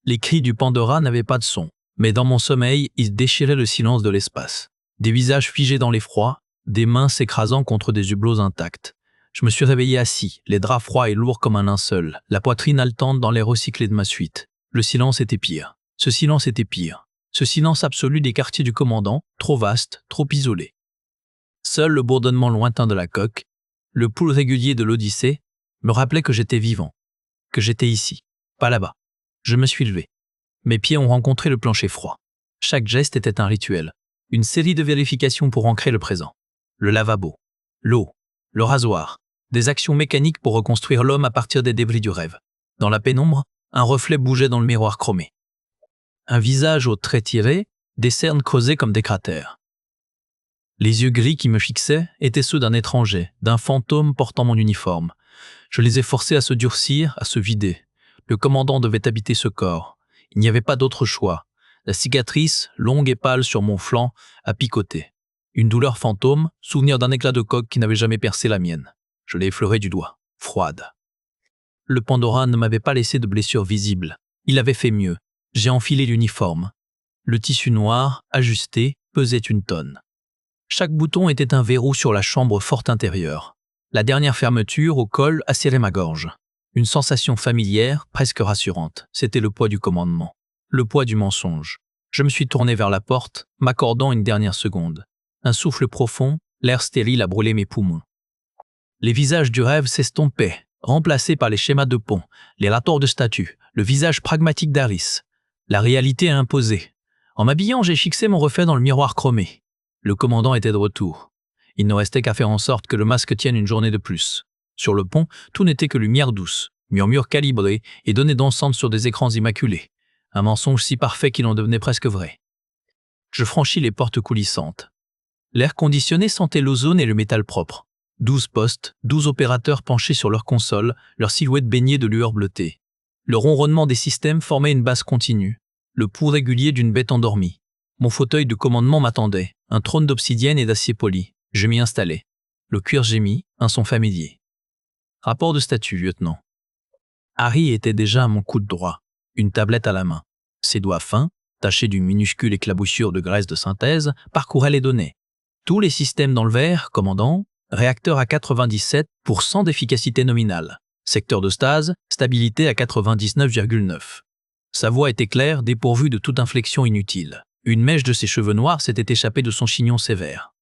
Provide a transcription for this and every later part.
Les cris du Pandora n'avaient pas de son, mais dans mon sommeil, ils déchiraient le silence de l'espace. Des visages figés dans l'effroi, des mains s'écrasant contre des hublots intacts. Je me suis réveillé assis, les draps froids et lourds comme un linceul, la poitrine haletante dans l'air recyclé de ma suite. Le silence était pire. Ce silence était pire. Ce silence absolu des quartiers du commandant, trop vaste, trop isolé. Seul le bourdonnement lointain de la coque, le pouls régulier de l'Odyssée, me rappelait que j'étais vivant, que j'étais ici, pas là-bas. Je me suis levé. Mes pieds ont rencontré le plancher froid. Chaque geste était un rituel, une série de vérifications pour ancrer le présent. Le lavabo, l'eau, le rasoir, des actions mécaniques pour reconstruire l'homme à partir des débris du rêve. Dans la pénombre, un reflet bougeait dans le miroir chromé. Un visage aux traits tirés, des cernes creusées comme des cratères. Les yeux gris qui me fixaient étaient ceux d'un étranger, d'un fantôme portant mon uniforme. Je les ai forcés à se durcir, à se vider. Le commandant devait habiter ce corps. Il n'y avait pas d'autre choix. La cicatrice, longue et pâle sur mon flanc, a picoté. Une douleur fantôme, souvenir d'un éclat de coque qui n'avait jamais percé la mienne. Je l'ai effleuré du doigt, froide. Le Pandora ne m'avait pas laissé de blessure visible. Il avait fait mieux. J'ai enfilé l'uniforme. Le tissu noir, ajusté, pesait une tonne. Chaque bouton était un verrou sur la chambre forte intérieure. La dernière fermeture, au col, a serré ma gorge. Une sensation familière, presque rassurante. C'était le poids du commandement. Le poids du mensonge. Je me suis tourné vers la porte, m'accordant une dernière seconde. Un souffle profond, l'air stérile a brûlé mes poumons. Les visages du rêve s'estompaient, remplacés par les schémas de pont, les rapports de statut, le visage pragmatique d'Aris. La réalité a imposé. En m'habillant, j'ai fixé mon reflet dans le miroir chromé. Le commandant était de retour. Il ne restait qu'à faire en sorte que le masque tienne une journée de plus. Sur le pont, tout n'était que lumière douce, murmures calibrés et données dansantes sur des écrans immaculés. Un mensonge si parfait qu'il en devenait presque vrai. Je franchis les portes coulissantes. L'air conditionné sentait l'ozone et le métal propre. 12 postes, 12 opérateurs penchés sur leur console, leurs silhouettes baignées de lueur bleutée. Le ronronnement des systèmes formait une base continue, le pouls régulier d'une bête endormie. Mon fauteuil de commandement m'attendait, un trône d'obsidienne et d'acier poli. Je m'y installais. Le cuir gémit, un son familier. Rapport de statut, lieutenant. Harry était déjà à mon coude droit, une tablette à la main. Ses doigts fins, tachés d'une minuscule éclaboussure de graisse de synthèse, parcouraient les données. Tous les systèmes dans le vert, commandant, réacteur à 97% d'efficacité nominale. Secteur de stase, stabilité à 99,9. Sa voix était claire, dépourvue de toute inflexion inutile. Une mèche de ses cheveux noirs s'était échappée de son chignon sévère.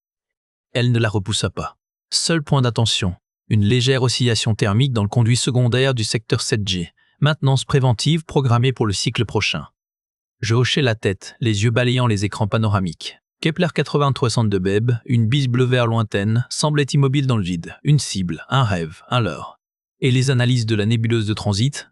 Elle ne la repoussa pas. Seul point d'attention, une légère oscillation thermique dans le conduit secondaire du secteur 7G, maintenance préventive programmée pour le cycle prochain. Je hochai la tête, les yeux balayant les écrans panoramiques. Kepler 8062 Beb, une bise bleu-vert lointaine, semblait immobile dans le vide. Une cible, un rêve, un leurre. Et les analyses de la nébuleuse de transit ?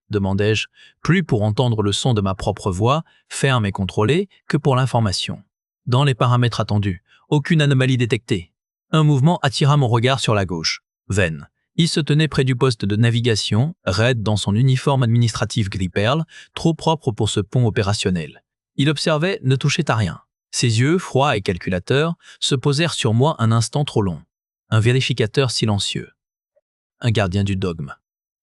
Demandai-je, plus pour entendre le son de ma propre voix, ferme et contrôlée, que pour l'information. Dans les paramètres attendus, aucune anomalie détectée. Un mouvement attira mon regard sur la gauche. Venn. Il se tenait près du poste de navigation, raide dans son uniforme administratif gris-perle, trop propre pour ce pont opérationnel. Il observait, ne touchait à rien. Ses yeux, froids et calculateurs, se posèrent sur moi un instant trop long. Un vérificateur silencieux. Un gardien du dogme.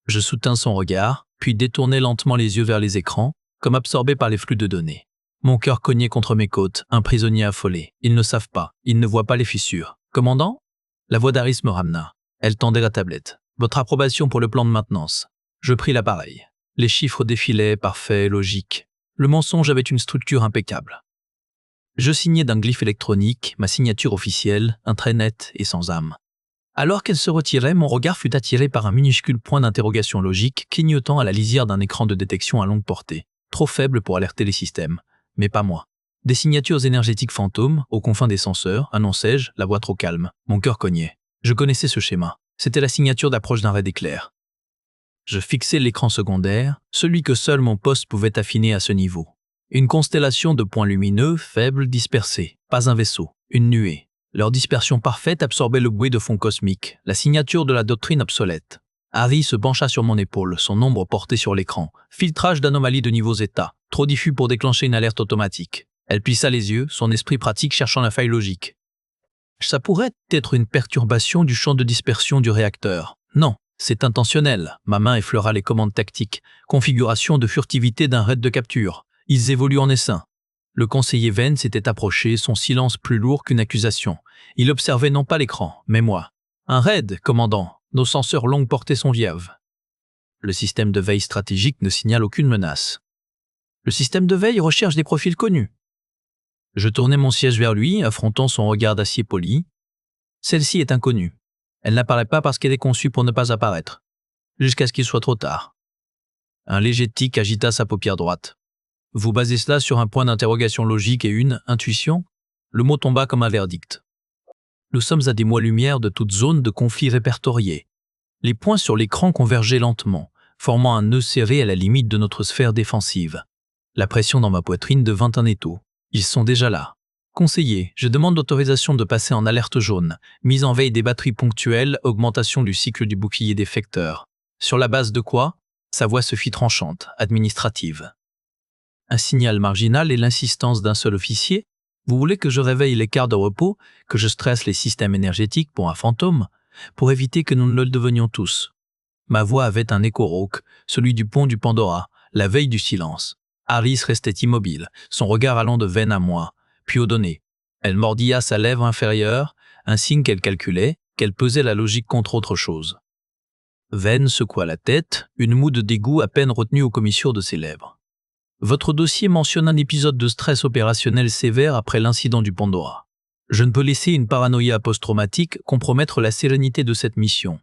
Je soutins son regard, puis détournai lentement les yeux vers les écrans, comme absorbé par les flux de données. Mon cœur cognait contre mes côtes, un prisonnier affolé. Ils ne savent pas, ils ne voient pas les fissures. Commandant ? La voix d'Aris me ramena. Elle tendait la tablette. Votre approbation pour le plan de maintenance. Je pris l'appareil. Les chiffres défilaient, parfaits, logiques. Le mensonge avait une structure impeccable. Je signai d'un glyphe électronique, ma signature officielle, un trait net et sans âme. Alors qu'elle se retirait, mon regard fut attiré par un minuscule point d'interrogation logique clignotant à la lisière d'un écran de détection à longue portée, trop faible pour alerter les systèmes. Mais pas moi. Des signatures énergétiques fantômes, aux confins des senseurs, annonçai-je, la voix trop calme. Mon cœur cognait. Je connaissais ce schéma. C'était la signature d'approche d'un raid éclair. Je fixai l'écran secondaire, celui que seul mon poste pouvait affiner à ce niveau. Une constellation de points lumineux, faibles, dispersés. Pas un vaisseau, une nuée. Leur dispersion parfaite absorbait le bruit de fond cosmique, la signature de la doctrine obsolète. Harry se pencha sur mon épaule, son ombre portée sur l'écran. Filtrage d'anomalies de niveau zeta, trop diffus pour déclencher une alerte automatique. Elle plissa les yeux, son esprit pratique cherchant la faille logique. Ça pourrait être une perturbation du champ de dispersion du réacteur. Non, C'est intentionnel. Ma main effleura les commandes tactiques. Configuration de furtivité d'un raid de capture. Ils évoluent en essaim. Le conseiller Venn s'était approché, son silence plus lourd qu'une accusation. Il observait non pas l'écran, mais moi. Un raid, commandant. Nos senseurs longue portée sont viaves. Le système de veille stratégique ne signale aucune menace. Le système de veille recherche des profils connus. Je tournai mon siège vers lui, affrontant son regard d'acier poli. Celle-ci est inconnue. Elle n'apparaît pas parce qu'elle est conçue pour ne pas apparaître, jusqu'à ce qu'il soit trop tard. Un léger tic agita sa paupière droite. Vous basez cela sur un point d'interrogation logique et une intuition? Le mot tomba comme un verdict. Nous sommes à des mois-lumière de toute zone de conflit répertoriée. Les points sur l'écran convergeaient lentement, formant un nœud serré à la limite de notre sphère défensive. La pression dans ma poitrine devint un étau. Ils sont déjà là. Conseiller, je demande l'autorisation de passer en alerte jaune, mise en veille des batteries ponctuelles, augmentation du cycle du bouclier défecteur. Sur la base de quoi? Sa voix se fit tranchante, administrative. Un signal marginal et l'insistance d'un seul officier? Vous voulez que je réveille les quarts de repos, que je stresse les systèmes énergétiques pour un fantôme, pour éviter que nous ne le devenions tous? Ma voix avait un écho rauque, celui du pont du Pandora, la veille du silence. Harris restait immobile, son regard allant de Venn à moi, puis aux données. Elle mordilla sa lèvre inférieure, un signe qu'elle calculait, qu'elle pesait la logique contre autre chose. Venn secoua la tête, une moue de dégoût à peine retenue aux commissures de ses lèvres. Votre dossier mentionne un épisode de stress opérationnel sévère après l'incident du Pandora. Je ne peux laisser une paranoïa post-traumatique compromettre la sérénité de cette mission.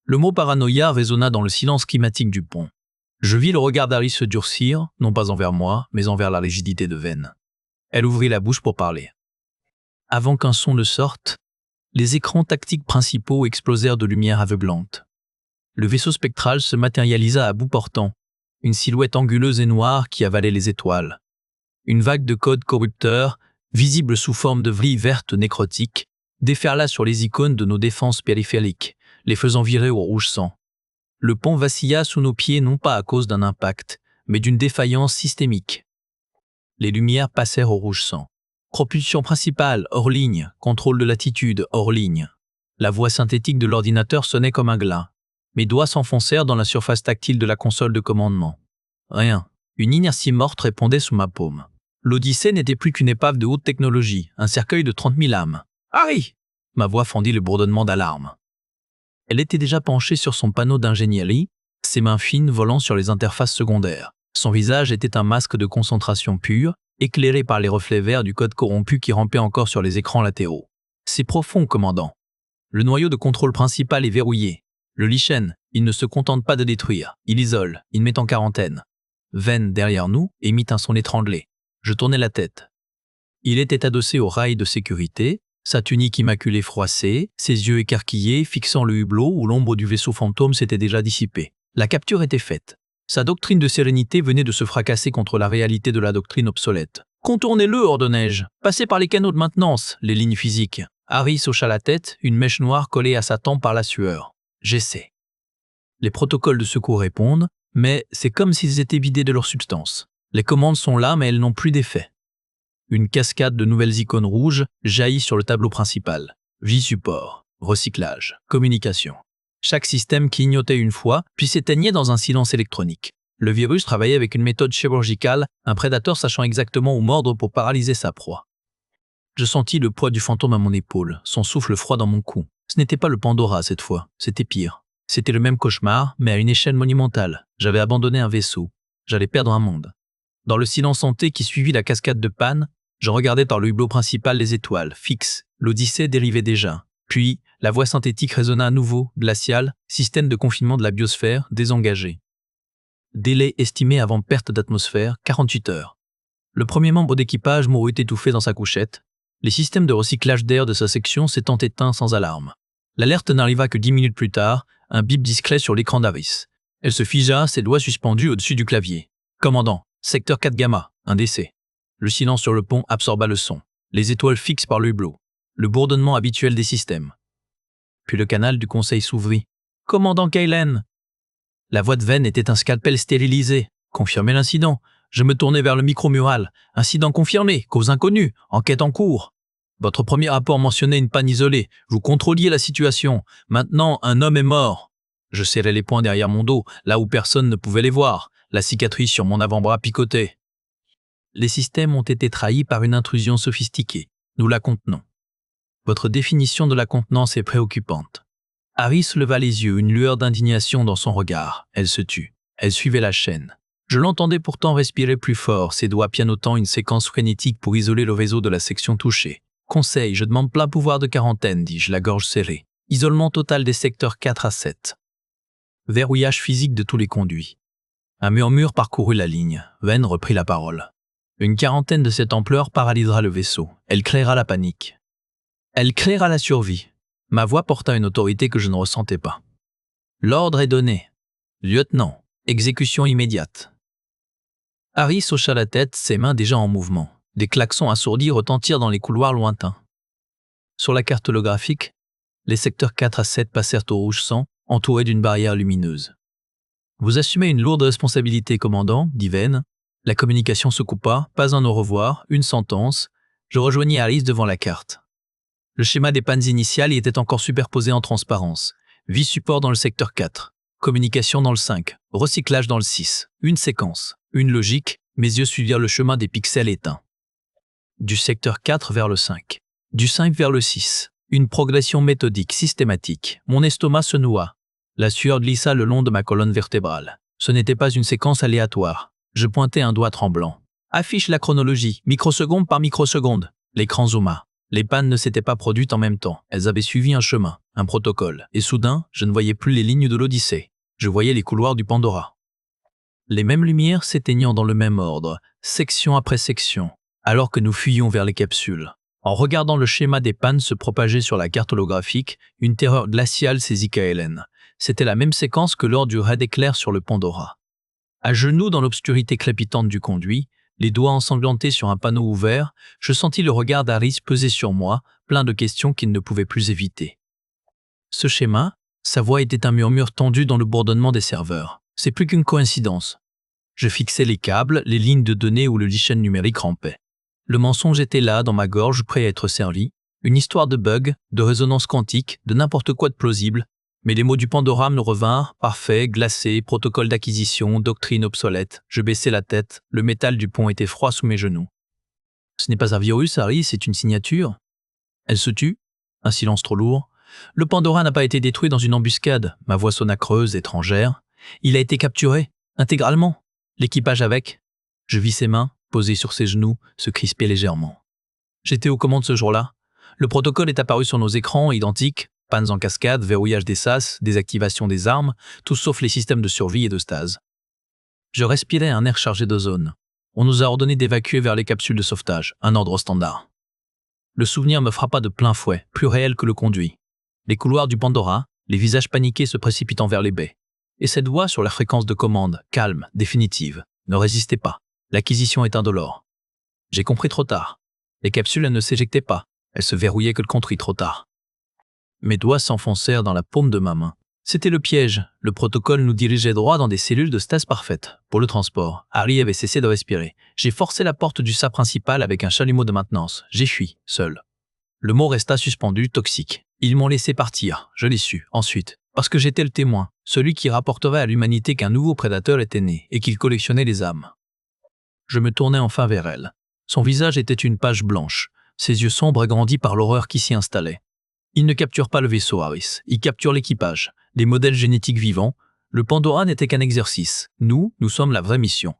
Le mot paranoïa résonna dans le silence climatique du pont. Je vis le regard d'Harris se durcir, non pas envers moi, mais envers la rigidité de Venn. Elle ouvrit la bouche pour parler. Avant qu'un son ne sorte, les écrans tactiques principaux explosèrent de lumière aveuglante. Le vaisseau spectral se matérialisa à bout portant, une silhouette anguleuse et noire qui avalait les étoiles. Une vague de codes corrupteurs, visible sous forme de vrilles vertes nécrotiques, déferla sur les icônes de nos défenses périphériques, les faisant virer au rouge sang. Le pont vacilla sous nos pieds non pas à cause d'un impact, mais d'une défaillance systémique. Les lumières passèrent au rouge sang. Propulsion principale, hors ligne, contrôle de latitude, hors ligne. La voix synthétique de l'ordinateur sonnait comme un glas. Mes doigts s'enfoncèrent dans la surface tactile de la console de commandement. Rien. Une inertie morte répondait sous ma paume. L'Odyssée n'était plus qu'une épave de haute technologie, un cercueil de 30 000 âmes. « Harry !» Ma voix fendit le bourdonnement d'alarme. Elle était déjà penchée sur son panneau d'ingénierie, ses mains fines volant sur les interfaces secondaires. Son visage était un masque de concentration pure, éclairé par les reflets verts du code corrompu qui rampait encore sur les écrans latéraux. C'est profond, commandant. Le noyau de contrôle principal est verrouillé. Le lichen, il ne se contente pas de détruire, il isole, il met en quarantaine. Venn, derrière nous, émit un son étranglé. Je tournai la tête. Il était adossé au rail de sécurité, sa tunique immaculée froissée, ses yeux écarquillés fixant le hublot où l'ombre du vaisseau fantôme s'était déjà dissipée. La capture était faite. Sa doctrine de sérénité venait de se fracasser contre la réalité de la doctrine obsolète. « Contournez-le, ordonnai-je. Passez par les canaux de maintenance, les lignes physiques. » Harry hocha la tête, une mèche noire collée à sa tempe par la sueur. « J'essaie. » Les protocoles de secours répondent, mais c'est comme s'ils étaient vidés de leur substance. Les commandes sont là, mais elles n'ont plus d'effet. Une cascade de nouvelles icônes rouges jaillit sur le tableau principal. Vie support, recyclage, communication. Chaque système clignotait une fois, puis s'éteignait dans un silence électronique. Le virus travaillait avec une méthode chirurgicale, un prédateur sachant exactement où mordre pour paralyser sa proie. Je sentis le poids du fantôme à mon épaule, son souffle froid dans mon cou. Ce n'était pas le Pandora cette fois, c'était pire. C'était le même cauchemar, mais à une échelle monumentale. J'avais abandonné un vaisseau. J'allais perdre un monde. Dans le silence hanté qui suivit la cascade de panne, je regardais par le hublot principal les étoiles, fixes. L'Odyssée dérivait déjà. Puis, la voix synthétique résonna à nouveau, glaciale, système de confinement de la biosphère, désengagé. Délai estimé avant perte d'atmosphère, 48 heures. Le premier membre d'équipage mourut étouffé dans sa couchette. Les systèmes de recyclage d'air de sa section s'étant éteints sans alarme. L'alerte n'arriva que 10 minutes plus tard, un bip discret sur l'écran d'Harris. Elle se figea, ses doigts suspendus au-dessus du clavier. « Commandant, secteur 4 Gamma, un décès. » Le silence sur le pont absorba le son. Les étoiles fixes par le hublot. Le bourdonnement habituel des systèmes. Puis le canal du conseil s'ouvrit. « Commandant Kaylen !» La voix de Venn était un scalpel stérilisé. Confirmez l'incident. Je me tournai vers le micro-mural. Incident confirmé, cause inconnue, enquête en cours. Votre premier rapport mentionnait une panne isolée. Vous contrôliez la situation. Maintenant, un homme est mort. Je serrais les poings derrière mon dos, là où personne ne pouvait les voir, la cicatrice sur mon avant-bras picotait. Les systèmes ont été trahis par une intrusion sophistiquée. Nous la contenons. Votre définition de la contenance est préoccupante. Harris leva les yeux, une lueur d'indignation dans son regard. Elle se tut. Elle suivait la chaîne. Je l'entendais pourtant respirer plus fort, ses doigts pianotant une séquence frénétique pour isoler le réseau de la section touchée. Conseil, je demande plein pouvoir de quarantaine, dis-je, la gorge serrée. Isolement total des secteurs 4 à 7. Verrouillage physique de tous les conduits. Un murmure parcourut la ligne. Venn reprit la parole. Une quarantaine de cette ampleur paralysera le vaisseau. Elle créera la panique. Elle créera la survie. Ma voix porta une autorité que je ne ressentais pas. L'ordre est donné. Lieutenant, exécution immédiate. Harris hocha la tête, ses mains déjà en mouvement. Des klaxons assourdis retentirent dans les couloirs lointains. Sur la carte holographique, les secteurs 4 à 7 passèrent au rouge sang, entourés d'une barrière lumineuse. Vous assumez une lourde responsabilité, commandant, dit Venn. La communication se coupa, pas un au revoir, une sentence. Je rejoignis Harris devant la carte. Le schéma des pannes initiales y était encore superposé en transparence. Vie support dans le secteur 4. Communication dans le 5. Recyclage dans le 6. Une séquence. Une logique. Mes yeux suivirent le chemin des pixels éteints. Du secteur 4 vers le 5. Du 5 vers le 6. Une progression méthodique, systématique. Mon estomac se noua. La sueur glissa le long de ma colonne vertébrale. Ce n'était pas une séquence aléatoire. Je pointais un doigt tremblant. Affiche la chronologie, microseconde par microseconde. L'écran zooma. Les pannes ne s'étaient pas produites en même temps. Elles avaient suivi un chemin, un protocole. Et soudain, je ne voyais plus les lignes de l'Odyssée. Je voyais les couloirs du Pandora. Les mêmes lumières s'éteignant dans le même ordre, section après section, alors que nous fuyions vers les capsules. En regardant le schéma des pannes se propager sur la carte holographique, une terreur glaciale saisit Kaelen. C'était la même séquence que lors du raid éclair sur le Pandora. À genoux dans l'obscurité crépitante du conduit, les doigts ensanglantés sur un panneau ouvert, je sentis le regard d'Harris peser sur moi, plein de questions qu'il ne pouvait plus éviter. Ce schéma, sa voix était un murmure tendu dans le bourdonnement des serveurs. C'est plus qu'une coïncidence. Je fixais les câbles, les lignes de données où le lichen numérique rampait. Le mensonge était là, dans ma gorge, prêt à être servi. Une histoire de bug, de résonance quantique, de n'importe quoi de plausible. Mais les mots du Pandora me revinrent, parfait, glacé, protocole d'acquisition, doctrine obsolète. Je baissai la tête, le métal du pont était froid sous mes genoux. Ce n'est pas un virus, Harry, c'est une signature. Elle se tut, un silence trop lourd. Le Pandora n'a pas été détruit dans une embuscade, ma voix sonna creuse, étrangère. Il a été capturé, intégralement. L'équipage avec. Je vis ses mains, posées sur ses genoux, se crisper légèrement. J'étais aux commandes ce jour-là. Le protocole est apparu sur nos écrans, identiques. Pannes en cascade, verrouillage des sas, désactivation des armes, tout sauf les systèmes de survie et de stase. Je respirais un air chargé d'ozone. On nous a ordonné d'évacuer vers les capsules de sauvetage, un ordre standard. Le souvenir me frappa de plein fouet, plus réel que le conduit. Les couloirs du Pandora, les visages paniqués se précipitant vers les baies. Et cette voix sur la fréquence de commande, calme, définitive, ne résistait pas. L'acquisition est indolore. J'ai compris trop tard. Les capsules ne s'éjectaient pas. Elles se verrouillaient que le conduit trop tard. Mes doigts s'enfoncèrent dans la paume de ma main. C'était le piège. Le protocole nous dirigeait droit dans des cellules de stase parfaite. Pour le transport, Harry avait cessé de respirer. J'ai forcé la porte du SAP principal avec un chalumeau de maintenance. J'ai fui, seul. Le mot resta suspendu, toxique. Ils m'ont laissé partir. Je l'ai su, ensuite. Parce que j'étais le témoin, celui qui rapporterait à l'humanité qu'un nouveau prédateur était né et qu'il collectionnait les âmes. Je me tournai enfin vers elle. Son visage était une page blanche, ses yeux sombres agrandis par l'horreur qui s'y installait. Il ne capture pas le vaisseau, Harris. Il capture l'équipage, les modèles génétiques vivants. Le Pandora n'était qu'un exercice. Nous sommes la vraie mission.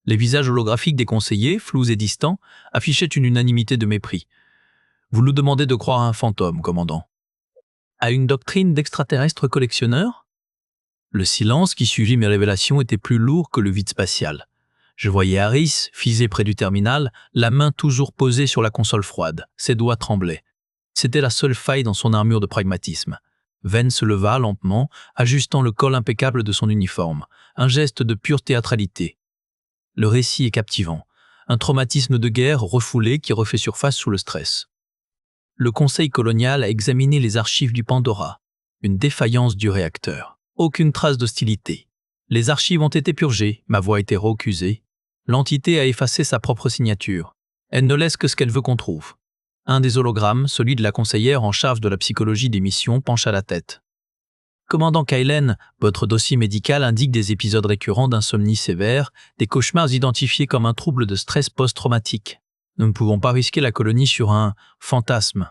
Les visages holographiques des conseillers, flous et distants, affichaient une unanimité de mépris. Vous nous demandez de croire à un fantôme, commandant. À une doctrine d'extraterrestres collectionneurs? Le silence qui suivit mes révélations était plus lourd que le vide spatial. Je voyais Harris, figé près du terminal, la main toujours posée sur la console froide. Ses doigts tremblaient. C'était la seule faille dans son armure de pragmatisme. Venn se leva lentement, ajustant le col impeccable de son uniforme, un geste de pure théâtralité. Le récit est captivant, un traumatisme de guerre refoulé qui refait surface sous le stress. Le Conseil colonial a examiné les archives du Pandora, une défaillance du réacteur, aucune trace d'hostilité. Les archives ont été purgées, ma voix a été réaccusée. L'entité a effacé sa propre signature. Elle ne laisse que ce qu'elle veut qu'on trouve. Un des hologrammes, celui de la conseillère en charge de la psychologie des missions, pencha la tête. Commandant Kylen, votre dossier médical indique des épisodes récurrents d'insomnie sévère, des cauchemars identifiés comme un trouble de stress post-traumatique. Nous ne pouvons pas risquer la colonie sur un fantasme.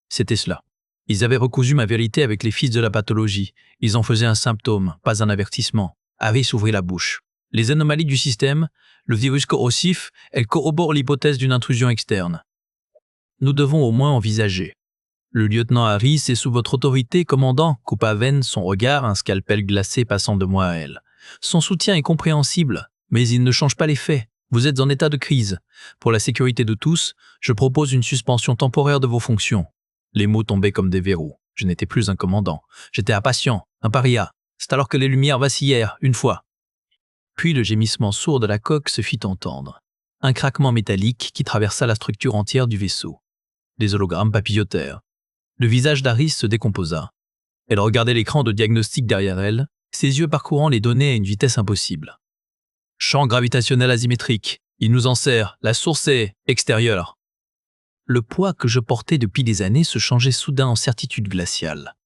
C'était cela. Ils avaient recousu ma vérité avec les fils de la pathologie. Ils en faisaient un symptôme, pas un avertissement. Harry s'ouvrit la bouche. Les anomalies du système, le virus corrosif, elles corroborent l'hypothèse d'une intrusion externe. Nous devons au moins envisager. Le lieutenant Harris est sous votre autorité, commandant, coupa Venn son regard, un scalpel glacé passant de moi à elle. Son soutien est compréhensible, mais il ne change pas les faits. Vous êtes en état de crise. Pour la sécurité de tous, je propose une suspension temporaire de vos fonctions. Les mots tombaient comme des verrous. Je n'étais plus un commandant. J'étais un patient, un paria. C'est alors que les lumières vacillèrent, une fois. Puis le gémissement sourd de la coque se fit entendre. Un craquement métallique qui traversa la structure entière du vaisseau. Des hologrammes papillotèrent. Le visage d'Harris se décomposa. Elle regardait l'écran de diagnostic derrière elle, ses yeux parcourant les données à une vitesse impossible. Champ gravitationnel asymétrique. Il nous en sert. La source est extérieure. Le poids que je portais depuis des années se changeait soudain en certitude glaciale.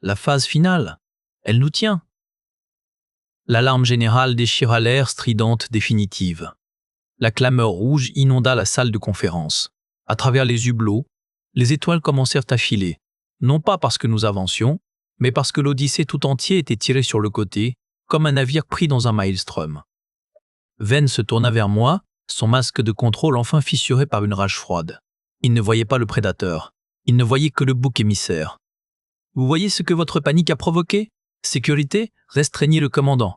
La phase finale, elle nous tient. L'alarme générale déchira l'air, stridente, définitive. La clameur rouge inonda la salle de conférence. À travers les hublots, les étoiles commencèrent à filer, non pas parce que nous avancions, mais parce que l'Odyssée tout entier était tirée sur le côté, comme un navire pris dans un maelstrom. Venn se tourna vers moi, son masque de contrôle enfin fissuré par une rage froide. Il ne voyait pas le prédateur, il ne voyait que le bouc émissaire. Vous voyez ce que votre panique a provoqué? Sécurité, restreignez le commandant.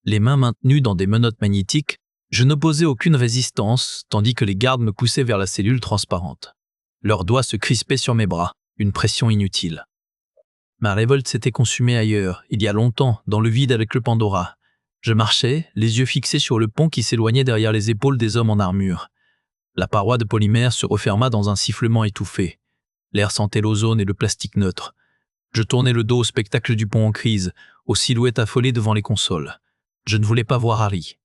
Les mains maintenues dans des menottes magnétiques, je n'opposais aucune résistance, tandis que les gardes me poussaient vers la cellule transparente. Leurs doigts se crispaient sur mes bras, une pression inutile. Ma révolte s'était consumée ailleurs, il y a longtemps, dans le vide avec le Pandora. Je marchais, les yeux fixés sur le pont qui s'éloignait derrière les épaules des hommes en armure. La paroi de polymère se referma dans un sifflement étouffé. L'air sentait l'ozone et le plastique neutre. Je tournais le dos au spectacle du pont en crise, aux silhouettes affolées devant les consoles. Je ne voulais pas voir Harry.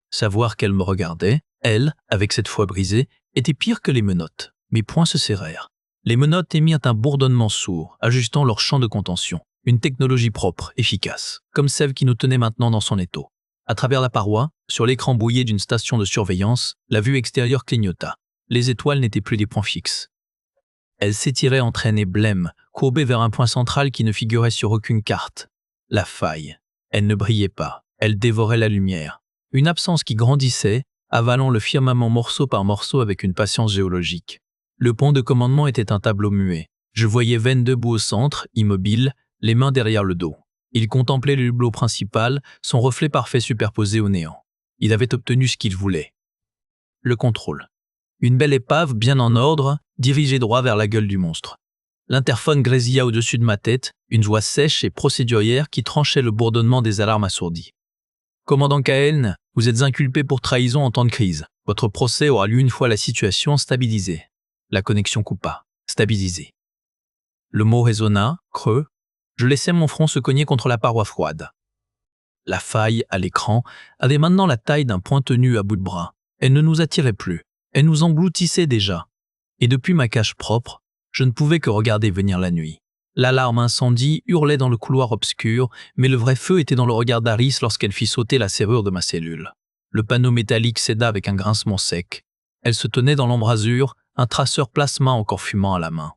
Savoir qu'elle me regardait, elle, avec cette foi brisée, était pire que les menottes. Mes poings se serrèrent. Les menottes émirent un bourdonnement sourd, ajustant leur champ de contention. Une technologie propre, efficace, comme celle qui nous tenait maintenant dans son étau. À travers la paroi, sur l'écran brouillé d'une station de surveillance, la vue extérieure clignota. Les étoiles n'étaient plus des points fixes. Elles s'étiraient en traînées blêmes, courbées vers un point central qui ne figurait sur aucune carte. La faille. Elle ne brillait pas. Elle dévorait la lumière. Une absence qui grandissait, avalant le firmament morceau par morceau avec une patience géologique. Le pont de commandement était un tableau muet. Je voyais Venn debout au centre, immobile, les mains derrière le dos. Il contemplait le hublot principal, son reflet parfait superposé au néant. Il avait obtenu ce qu'il voulait. Le contrôle. Une belle épave, bien en ordre, dirigée droit vers la gueule du monstre. L'interphone grésilla au-dessus de ma tête, une voix sèche et procédurière qui tranchait le bourdonnement des alarmes assourdies. Commandant Kaen, vous êtes inculpé pour trahison en temps de crise. Votre procès aura lieu une fois la situation stabilisée. La connexion coupa. Stabilisée. Le mot résonna, creux. Je laissais mon front se cogner contre la paroi froide. La faille, à l'écran, avait maintenant la taille d'un point tenu à bout de bras. Elle ne nous attirait plus. Elle nous engloutissait déjà. Et depuis ma cage propre, je ne pouvais que regarder venir la nuit. L'alarme incendie hurlait dans le couloir obscur, mais le vrai feu était dans le regard d'Harris lorsqu'elle fit sauter la serrure de ma cellule. Le panneau métallique céda avec un grincement sec. Elle se tenait dans l'embrasure, un traceur plasma encore fumant à la main.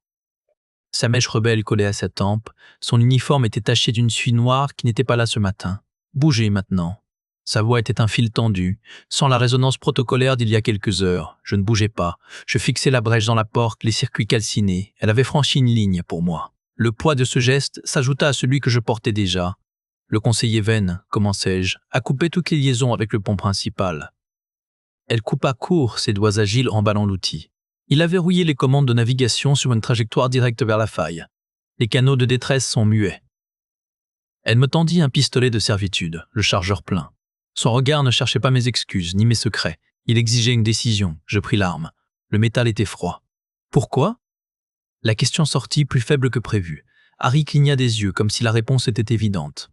Sa mèche rebelle collait à sa tempe, son uniforme était taché d'une suie noire qui n'était pas là ce matin. Bougez maintenant. Sa voix était un fil tendu, sans la résonance protocolaire d'il y a quelques heures. Je ne bougeais pas. Je fixais la brèche dans la porte, les circuits calcinés. Elle avait franchi une ligne pour moi. Le poids de ce geste s'ajouta à celui que je portais déjà. Le conseiller Venn, commençai-je, a coupé toutes les liaisons avec le pont principal. Elle coupa court, ses doigts agiles emballant l'outil. Il a verrouillé les commandes de navigation sur une trajectoire directe vers la faille. Les canaux de détresse sont muets. Elle me tendit un pistolet de servitude, le chargeur plein. Son regard ne cherchait pas mes excuses, ni mes secrets. Il exigeait une décision. Je pris l'arme. Le métal était froid. Pourquoi? La question sortit plus faible que prévu. Harry cligna des yeux, comme si la réponse était évidente.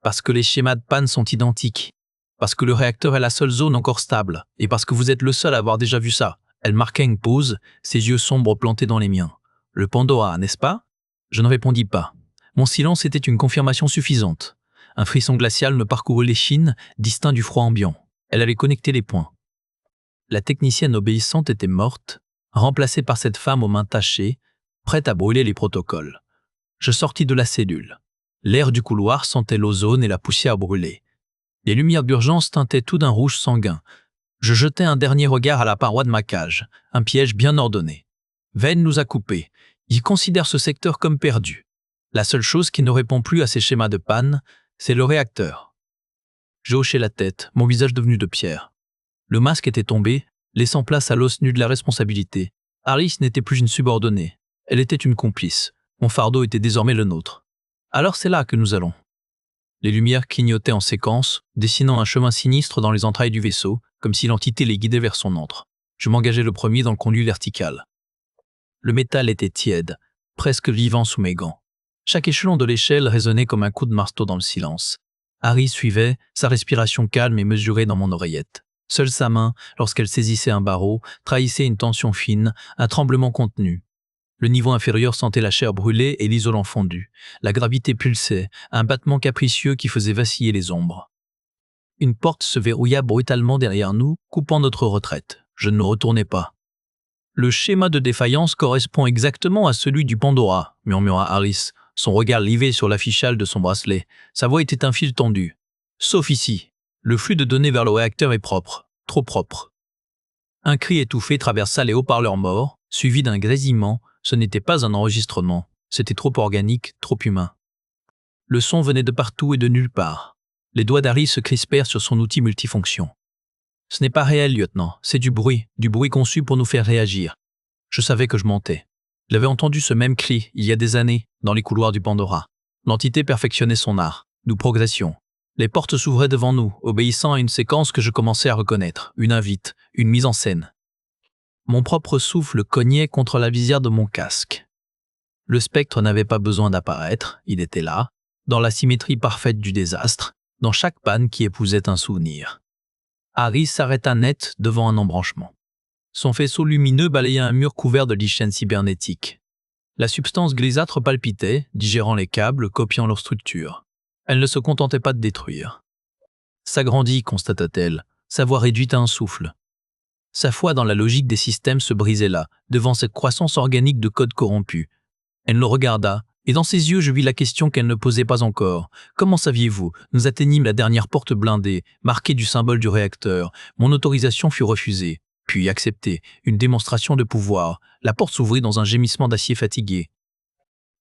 Parce que les schémas de panne sont identiques. Parce que le réacteur est la seule zone encore stable. Et parce que vous êtes le seul à avoir déjà vu ça. Elle marqua une pause, ses yeux sombres plantés dans les miens. Le Pandora, n'est-ce pas? Je ne répondis pas. Mon silence était une confirmation suffisante. Un frisson glacial me parcourut l'échine, distinct du froid ambiant. Elle allait connecter les points. La technicienne obéissante était morte, remplacée par cette femme aux mains tachées, prête à brûler les protocoles. Je sortis de la cellule. L'air du couloir sentait l'ozone et la poussière brûlée. Les lumières d'urgence teintaient tout d'un rouge sanguin. Je jetai un dernier regard à la paroi de ma cage, un piège bien ordonné. Vane nous a coupés. Il considère ce secteur comme perdu. La seule chose qui ne répond plus à ces schémas de panne, c'est le réacteur. J'ai hoché la tête, mon visage devenu de pierre. Le masque était tombé, laissant place à l'os nu de la responsabilité. Alice n'était plus une subordonnée. Elle était une complice. Mon fardeau était désormais le nôtre. Alors c'est là que nous allons. Les lumières clignotaient en séquence, dessinant un chemin sinistre dans les entrailles du vaisseau, comme si l'entité les guidait vers son antre. Je m'engageais le premier dans le conduit vertical. Le métal était tiède, presque vivant sous mes gants. Chaque échelon de l'échelle résonnait comme un coup de marteau dans le silence. Harry suivait, sa respiration calme et mesurée dans mon oreillette. Seule sa main, lorsqu'elle saisissait un barreau, trahissait une tension fine, un tremblement contenu. Le niveau inférieur sentait la chair brûlée et l'isolant fondu. La gravité pulsait, un battement capricieux qui faisait vaciller les ombres. Une porte se verrouilla brutalement derrière nous, coupant notre retraite. Je ne me retournai pas. Le schéma de défaillance correspond exactement à celui du Pandora, murmura Harris, son regard livé sur l'affichage de son bracelet. Sa voix était un fil tendu. Sauf ici. Le flux de données vers le réacteur est propre, trop propre. Un cri étouffé traversa les haut-parleurs morts, suivi d'un grésillement. Ce n'était pas un enregistrement, c'était trop organique, trop humain. Le son venait de partout et de nulle part. Les doigts d'Harry se crispèrent sur son outil multifonction. Ce n'est pas réel, lieutenant, c'est du bruit conçu pour nous faire réagir. Je savais que je mentais. J'avais entendu ce même cri, il y a des années, dans les couloirs du Pandora. L'entité perfectionnait son art. Nous progressions. Les portes s'ouvraient devant nous, obéissant à une séquence que je commençais à reconnaître, une invite, une mise en scène. Mon propre souffle cognait contre la visière de mon casque. Le spectre n'avait pas besoin d'apparaître, il était là, dans la symétrie parfaite du désastre, dans chaque panne qui épousait un souvenir. Harry s'arrêta net devant un embranchement. Son faisceau lumineux balayait un mur couvert de lichen cybernétique. La substance grisâtre palpitait, digérant les câbles, copiant leur structure. Elle ne se contentait pas de détruire. S'agrandit, constata-t-elle, sa voix réduite à un souffle. Sa foi dans la logique des systèmes se brisait là, devant cette croissance organique de codes corrompus. Elle le regarda, et dans ses yeux je vis la question qu'elle ne posait pas encore. Comment saviez-vous? Nous atteignîmes la dernière porte blindée, marquée du symbole du réacteur. Mon autorisation fut refusée, puis acceptée. Une démonstration de pouvoir. La porte s'ouvrit dans un gémissement d'acier fatigué.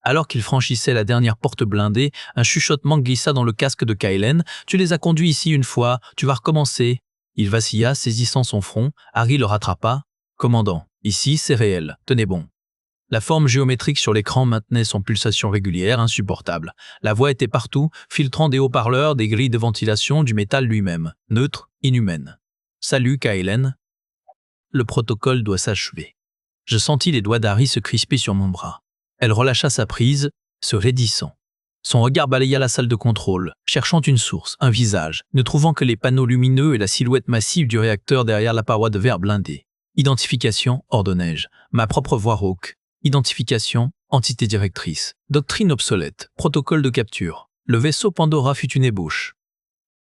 Alors qu'il franchissait la dernière porte blindée, un chuchotement glissa dans le casque de Kylen. « Tu les as conduits ici une fois, tu vas recommencer. » Il vacilla, saisissant son front. Harry le rattrapa. « Commandant, ici c'est réel, tenez bon. » La forme géométrique sur l'écran maintenait son pulsation régulière, insupportable. La voix était partout, filtrant des haut-parleurs, des grilles de ventilation, du métal lui-même. Neutre, inhumaine. « Salut, Kylen. » Le protocole doit s'achever. Je sentis les doigts d'Harry se crisper sur mon bras. Elle relâcha sa prise, se raidissant. Son regard balaya la salle de contrôle, cherchant une source, un visage, ne trouvant que les panneaux lumineux et la silhouette massive du réacteur derrière la paroi de verre blindée. Identification, ordonnai-je. Ma propre voix rauque. Identification, entité directrice. Doctrine obsolète, protocole de capture. Le vaisseau Pandora fut une ébauche.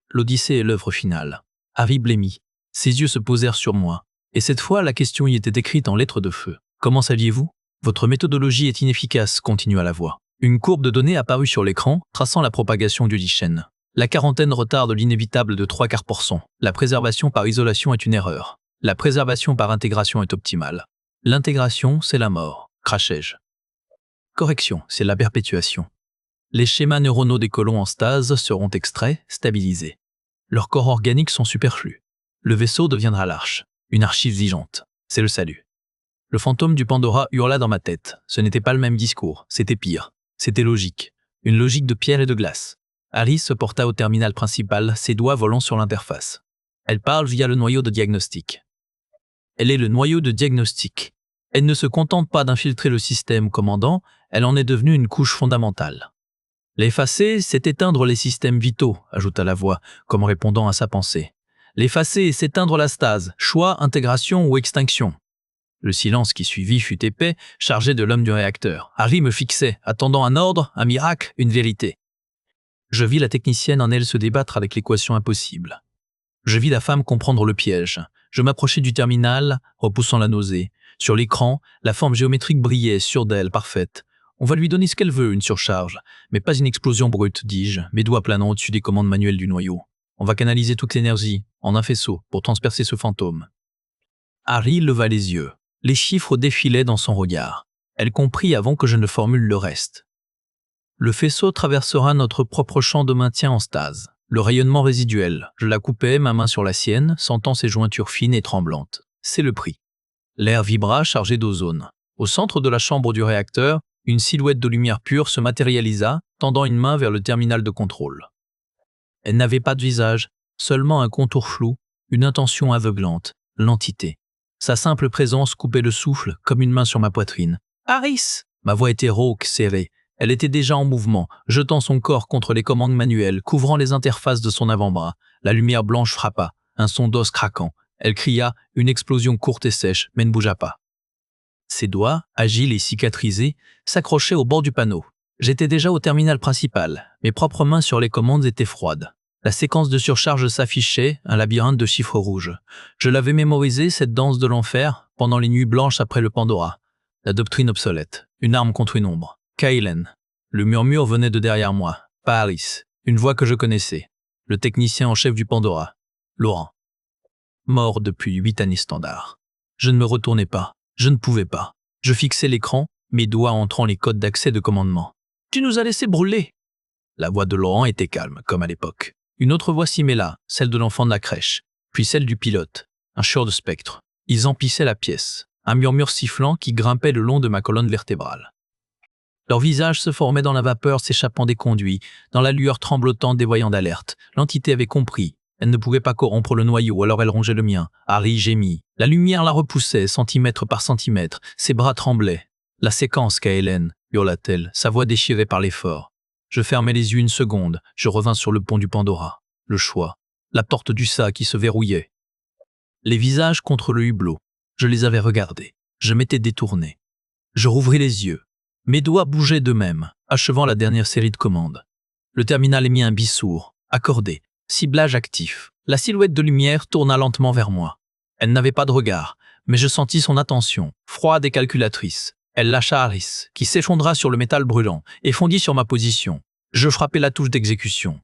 L'Odyssée est l'œuvre finale. Harry blêmit. Ses yeux se posèrent sur moi. Et cette fois, la question y était écrite en lettres de feu. Comment saviez-vous? Votre méthodologie est inefficace, continua la voix. Une courbe de données apparut sur l'écran, traçant la propagation du lichen. La quarantaine retarde l'inévitable de 3/4%. La préservation par isolation est une erreur. La préservation par intégration est optimale. L'intégration, c'est la mort, crachai-je. Correction, c'est la perpétuation. Les schémas neuronaux des colons en stase seront extraits, stabilisés. Leurs corps organiques sont superflus. Le vaisseau deviendra l'arche, une archive vivante. C'est le salut. Le fantôme du Pandora hurla dans ma tête. Ce n'était pas le même discours, c'était pire. C'était logique. Une logique de pierre et de glace. Harry se porta au terminal principal, ses doigts volant sur l'interface. Elle parle via le noyau de diagnostic. Elle est le noyau de diagnostic. Elle ne se contente pas d'infiltrer le système, commandant, elle en est devenue une couche fondamentale. L'effacer, c'est éteindre les systèmes vitaux, ajouta la voix, comme répondant à sa pensée. L'effacer, c'est éteindre la stase, choix, intégration ou extinction. Le silence qui suivit fut épais, chargé de l'homme du réacteur. Harry me fixait, attendant un ordre, un miracle, une vérité. Je vis la technicienne en elle se débattre avec l'équation impossible. Je vis la femme comprendre le piège. Je m'approchai du terminal, repoussant la nausée. Sur l'écran, la forme géométrique brillait, sûre d'elle, parfaite. On va lui donner ce qu'elle veut, une surcharge, mais pas une explosion brute, dis-je, mes doigts planant au-dessus des commandes manuelles du noyau. On va canaliser toute l'énergie, en un faisceau, pour transpercer ce fantôme. Harry leva les yeux. Les chiffres défilaient dans son regard. Elle comprit avant que je ne formule le reste. Le faisceau traversera notre propre champ de maintien en stase. Le rayonnement résiduel. Je la coupais, ma main sur la sienne, sentant ses jointures fines et tremblantes. C'est le prix. L'air vibra chargé d'ozone. Au centre de la chambre du réacteur, une silhouette de lumière pure se matérialisa, tendant une main vers le terminal de contrôle. Elle n'avait pas de visage, seulement un contour flou, une intention aveuglante, l'entité. Sa simple présence coupait le souffle comme une main sur ma poitrine. « Harris !» Ma voix était rauque, serrée. Elle était déjà en mouvement, jetant son corps contre les commandes manuelles, couvrant les interfaces de son avant-bras. La lumière blanche frappa, un son d'os craquant. Elle cria, une explosion courte et sèche, mais ne bougea pas. Ses doigts, agiles et cicatrisés, s'accrochaient au bord du panneau. J'étais déjà au terminal principal. Mes propres mains sur les commandes étaient froides. La séquence de surcharge s'affichait, un labyrinthe de chiffres rouges. Je l'avais mémorisé, cette danse de l'enfer, pendant les nuits blanches après le Pandora. La doctrine obsolète, une arme contre une ombre. Caïlen. Le murmure venait de derrière moi. Pas Harris. Une voix que je connaissais. Le technicien en chef du Pandora. Laurent. Mort depuis 8 années standard. Je ne me retournais pas. Je ne pouvais pas. Je fixais l'écran, mes doigts entrant les codes d'accès de commandement. « Tu nous as laissé brûler !» La voix de Laurent était calme, comme à l'époque. Une autre voix s'y mêla, celle de l'enfant de la crèche, puis celle du pilote, un chœur de spectre. Ils emplissaient la pièce, un murmure sifflant qui grimpait le long de ma colonne vertébrale. Leurs visages se formaient dans la vapeur s'échappant des conduits, dans la lueur tremblotante des voyants d'alerte. L'entité avait compris. Elle ne pouvait pas corrompre le noyau, alors elle rongeait le mien. Harry gémit. La lumière la repoussait, centimètre par centimètre. Ses bras tremblaient. « La séquence, Caëlen !» hurla-t-elle, sa voix déchirée par l'effort. Je fermai les yeux une seconde. Je revins sur le pont du Pandora. Le choix. La porte du sac qui se verrouillait. Les visages contre le hublot. Je les avais regardés. Je m'étais détourné. Je rouvris les yeux. Mes doigts bougeaient d'eux-mêmes, achevant la dernière série de commandes. Le terminal émit un bisour, accordé, ciblage actif. La silhouette de lumière tourna lentement vers moi. Elle n'avait pas de regard, mais je sentis son attention, froide et calculatrice. Elle lâcha Harris, qui s'effondra sur le métal brûlant et fondit sur ma position. Je frappai la touche d'exécution.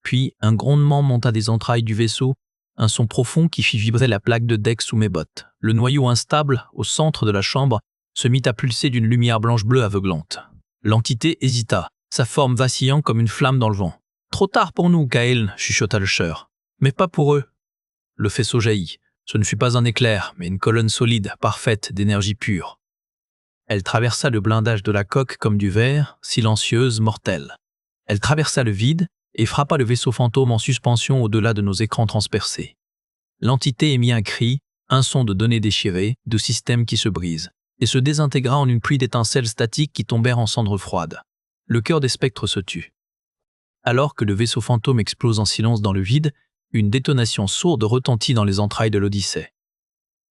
Puis, un grondement monta des entrailles du vaisseau, un son profond qui fit vibrer la plaque de deck sous mes bottes. Le noyau instable, au centre de la chambre, se mit à pulser d'une lumière blanche-bleue aveuglante. L'entité hésita, sa forme vacillant comme une flamme dans le vent. « Trop tard pour nous, Kael !» chuchota le chœur. « Mais pas pour eux. » Le faisceau jaillit. Ce ne fut pas un éclair, mais une colonne solide, parfaite, d'énergie pure. Elle traversa le blindage de la coque comme du verre, silencieuse, mortelle. Elle traversa le vide et frappa le vaisseau fantôme en suspension au-delà de nos écrans transpercés. L'entité émit un cri, un son de données déchirées, de systèmes qui se brisent, et se désintégra en une pluie d'étincelles statiques qui tombèrent en cendres froides. Le cœur des spectres se tut. Alors que le vaisseau fantôme explose en silence dans le vide, une détonation sourde retentit dans les entrailles de l'Odyssée.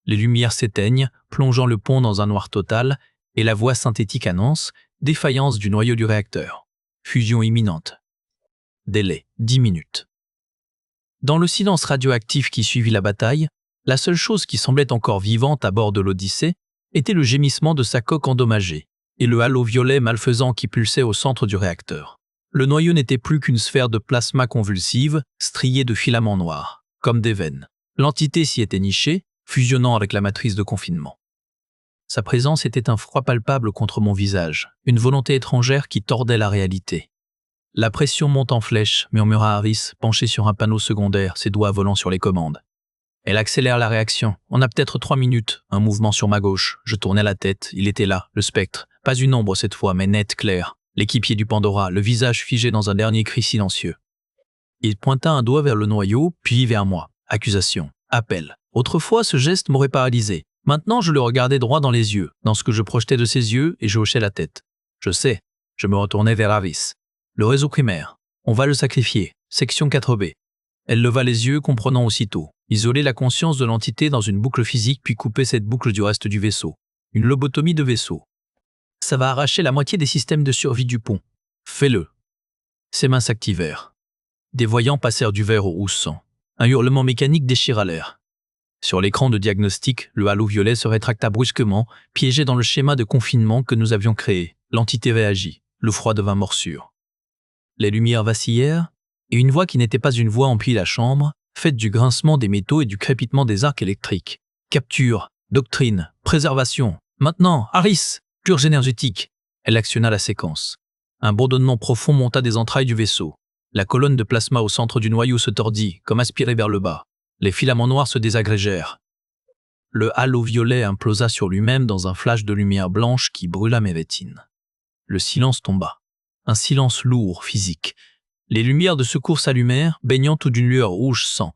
Les lumières s'éteignent, plongeant le pont dans un noir total, et la voix synthétique annonce « Défaillance du noyau du réacteur. Fusion imminente. Délai, 10 minutes. » Dans le silence radioactif qui suivit la bataille, la seule chose qui semblait encore vivante à bord de l'Odyssée était le gémissement de sa coque endommagée et le halo violet malfaisant qui pulsait au centre du réacteur. Le noyau n'était plus qu'une sphère de plasma convulsive, striée de filaments noirs, comme des veines. L'entité s'y était nichée, fusionnant avec la matrice de confinement. Sa présence était un froid palpable contre mon visage, une volonté étrangère qui tordait la réalité. « La pression monte en flèche », murmura Harris, penché sur un panneau secondaire, ses doigts volant sur les commandes. Elle accélère la réaction. On a peut-être 3 minutes. Un mouvement sur ma gauche. Je tournai la tête. Il était là, le spectre. Pas une ombre cette fois, mais net, clair. L'équipier du Pandora, le visage figé dans un dernier cri silencieux. Il pointa un doigt vers le noyau, puis vers moi. Accusation. Appel. Autrefois, ce geste m'aurait paralysé. Maintenant, je le regardais droit dans les yeux, dans ce que je projetais de ses yeux, et je hochais la tête. Je sais. Je me retournai vers Harris. Le réseau primaire. On va le sacrifier. Section 4B. Elle leva les yeux, comprenant aussitôt. Isoler la conscience de l'entité dans une boucle physique puis couper cette boucle du reste du vaisseau. Une lobotomie de vaisseau. Ça va arracher la moitié des systèmes de survie du pont. Fais-le. Ses mains s'activèrent. Des voyants passèrent du vert au rouge sang. Un hurlement mécanique déchira l'air. Sur l'écran de diagnostic, le halo violet se rétracta brusquement, piégé dans le schéma de confinement que nous avions créé. L'entité réagit. Le froid devint morsure. Les lumières vacillèrent, et une voix qui n'était pas une voix emplit la chambre, faite du grincement des métaux et du crépitement des arcs électriques. Capture, doctrine, préservation. Maintenant, Harris, purge énergétique. Elle actionna la séquence. Un bourdonnement profond monta des entrailles du vaisseau. La colonne de plasma au centre du noyau se tordit, comme aspirée vers le bas. Les filaments noirs se désagrégèrent. Le halo violet implosa sur lui-même dans un flash de lumière blanche qui brûla mes rétines. Le silence tomba. Un silence lourd, physique. Les lumières de secours s'allumèrent, baignant tout d'une lueur rouge sang.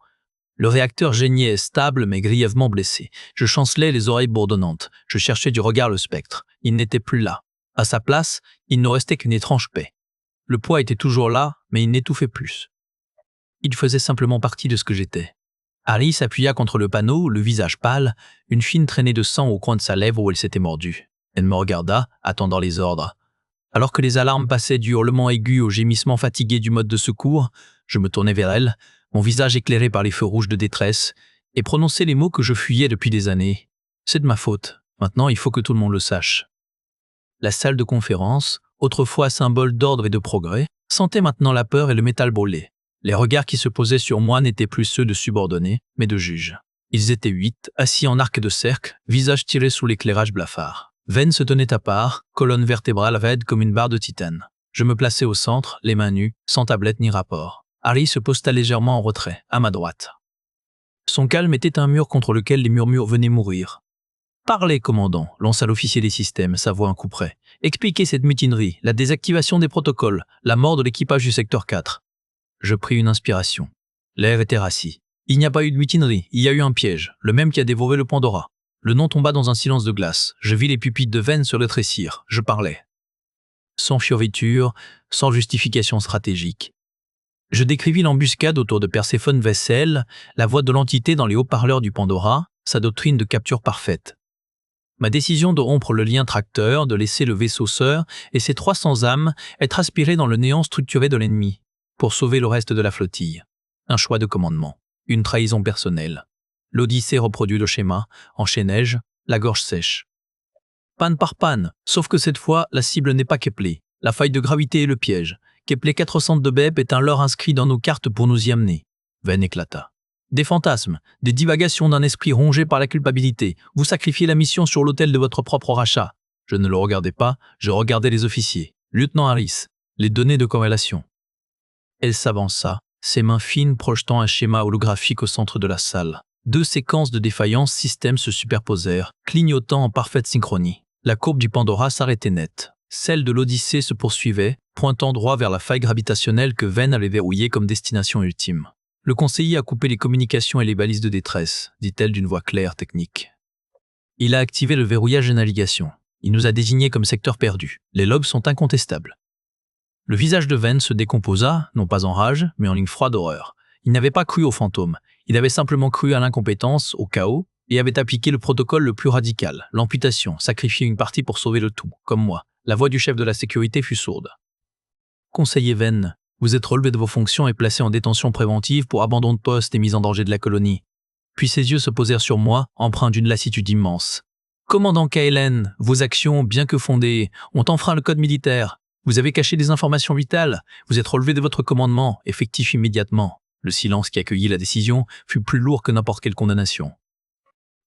Le réacteur geignait, stable mais grièvement blessé. Je chancelais les oreilles bourdonnantes. Je cherchais du regard le spectre. Il n'était plus là. À sa place, il ne restait qu'une étrange paix. Le poids était toujours là, mais il n'étouffait plus. Il faisait simplement partie de ce que j'étais. Harry s'appuya contre le panneau, le visage pâle, une fine traînée de sang au coin de sa lèvre où elle s'était mordue. Elle me regarda, attendant les ordres. Alors que les alarmes passaient du hurlement aigu au gémissement fatigué du mode de secours, je me tournai vers elle, mon visage éclairé par les feux rouges de détresse, et prononçai les mots que je fuyais depuis des années. C'est de ma faute. Maintenant, il faut que tout le monde le sache. La salle de conférence, autrefois symbole d'ordre et de progrès, sentait maintenant la peur et le métal brûlé. Les regards qui se posaient sur moi n'étaient plus ceux de subordonnés, mais de juges. Ils étaient 8, assis en arc de cercle, visages tirés sous l'éclairage blafard. Venn se tenait à part, colonne vertébrale raide comme une barre de titane. Je me plaçais au centre, les mains nues, sans tablette ni rapport. Harry se posta légèrement en retrait, à ma droite. Son calme était un mur contre lequel les murmures venaient mourir. « Parlez, commandant », lança l'officier des systèmes, sa voix un coup près. « Expliquez cette mutinerie, la désactivation des protocoles, la mort de l'équipage du secteur 4. » Je pris une inspiration. L'air était rassis. Il n'y a pas eu de mutinerie, il y a eu un piège, le même qui a dévoré le Pandora. Le nom tomba dans un silence de glace. Je vis les pupilles de Venn se rétrécir. Je parlais. Sans fioriture, sans justification stratégique. Je décrivis l'embuscade autour de Perséphone Vessel, la voix de l'entité dans les haut-parleurs du Pandora, sa doctrine de capture parfaite. Ma décision de rompre le lien tracteur, de laisser le vaisseau sœur et ses 300 âmes être aspirés dans le néant structuré de l'ennemi, pour sauver le reste de la flottille. Un choix de commandement. Une trahison personnelle. L'Odyssée reproduit le schéma, enchaînai-je, la gorge sèche. Panne par panne, sauf que cette fois, la cible n'est pas Kepler. La faille de gravité est le piège. Kepler 402 BEP est un leurre inscrit dans nos cartes pour nous y amener. Venn éclata. Des fantasmes, des divagations d'un esprit rongé par la culpabilité. Vous sacrifiez la mission sur l'autel de votre propre rachat. Je ne le regardais pas, je regardais les officiers. Lieutenant Harris, les données de corrélation. Elle s'avança, ses mains fines projetant un schéma holographique au centre de la salle. 2 séquences de défaillance système se superposèrent, clignotant en parfaite synchronie. La courbe du Pandora s'arrêtait net. Celle de l'Odyssée se poursuivait, pointant droit vers la faille gravitationnelle que Venn avait verrouillée comme destination ultime. Le conseiller a coupé les communications et les balises de détresse, dit-elle d'une voix claire, technique. Il a activé le verrouillage de navigation. Il nous a désignés comme secteur perdu. Les logs sont incontestables. Le visage de Venn se décomposa, non pas en rage, mais en ligne froide d'horreur. Il n'avait pas cru aux fantômes. Il avait simplement cru à l'incompétence, au chaos, et avait appliqué le protocole le plus radical, l'amputation, sacrifier une partie pour sauver le tout, comme moi. La voix du chef de la sécurité fut sourde. Conseiller Venn, vous êtes relevé de vos fonctions et placé en détention préventive pour abandon de poste et mise en danger de la colonie. Puis ses yeux se posèrent sur moi, empreints d'une lassitude immense. Commandant KLN, vos actions, bien que fondées, ont enfreint le code militaire. Vous avez caché des informations vitales. Vous êtes relevé de votre commandement, effectif immédiatement. Le silence qui accueillit la décision fut plus lourd que n'importe quelle condamnation.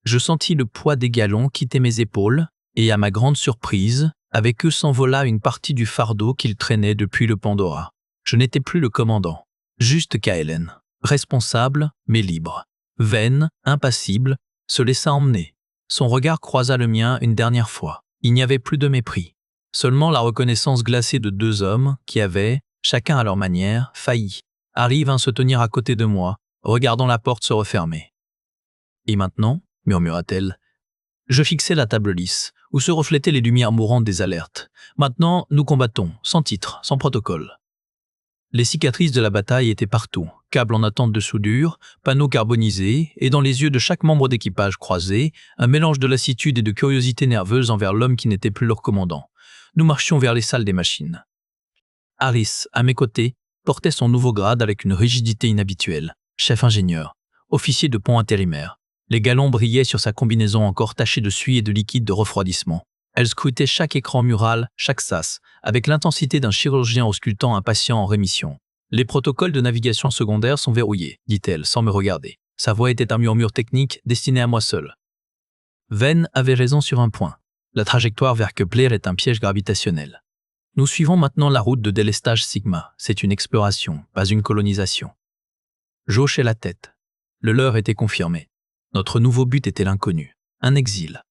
Je sentis le poids des galons quitter mes épaules, et à ma grande surprise, avec eux s'envola une partie du fardeau qu'ils traînaient depuis le Pandora. Je n'étais plus le commandant, juste KLN, responsable mais libre. Venn, impassible, se laissa emmener. Son regard croisa le mien une dernière fois. Il n'y avait plus de mépris, seulement la reconnaissance glacée de 2 hommes qui avaient, chacun à leur manière, failli. Harry vint se tenir à côté de moi, regardant la porte se refermer. « Et maintenant ?» murmura-t-elle. Je fixai la table lisse, où se reflétaient les lumières mourantes des alertes. Maintenant, nous combattons, sans titre, sans protocole. Les cicatrices de la bataille étaient partout, câbles en attente de soudure, panneaux carbonisés, et dans les yeux de chaque membre d'équipage croisé, un mélange de lassitude et de curiosité nerveuse envers l'homme qui n'était plus leur commandant. Nous marchions vers les salles des machines. Harris, à mes côtés, portait son nouveau grade avec une rigidité inhabituelle. Chef ingénieur, officier de pont intérimaire. Les galons brillaient sur sa combinaison encore tachée de suie et de liquide de refroidissement. Elle scrutait chaque écran mural, chaque sas, avec l'intensité d'un chirurgien auscultant un patient en rémission. Les protocoles de navigation secondaire sont verrouillés, dit-elle, sans me regarder. Sa voix était un murmure technique destiné à moi seul. Venn avait raison sur un point. La trajectoire vers Kepler est un piège gravitationnel. Nous suivons maintenant la route de délestage Sigma. C'est une exploration, pas une colonisation. J'hochai la tête. Le leur était confirmé. Notre nouveau but était l'inconnu, un exil.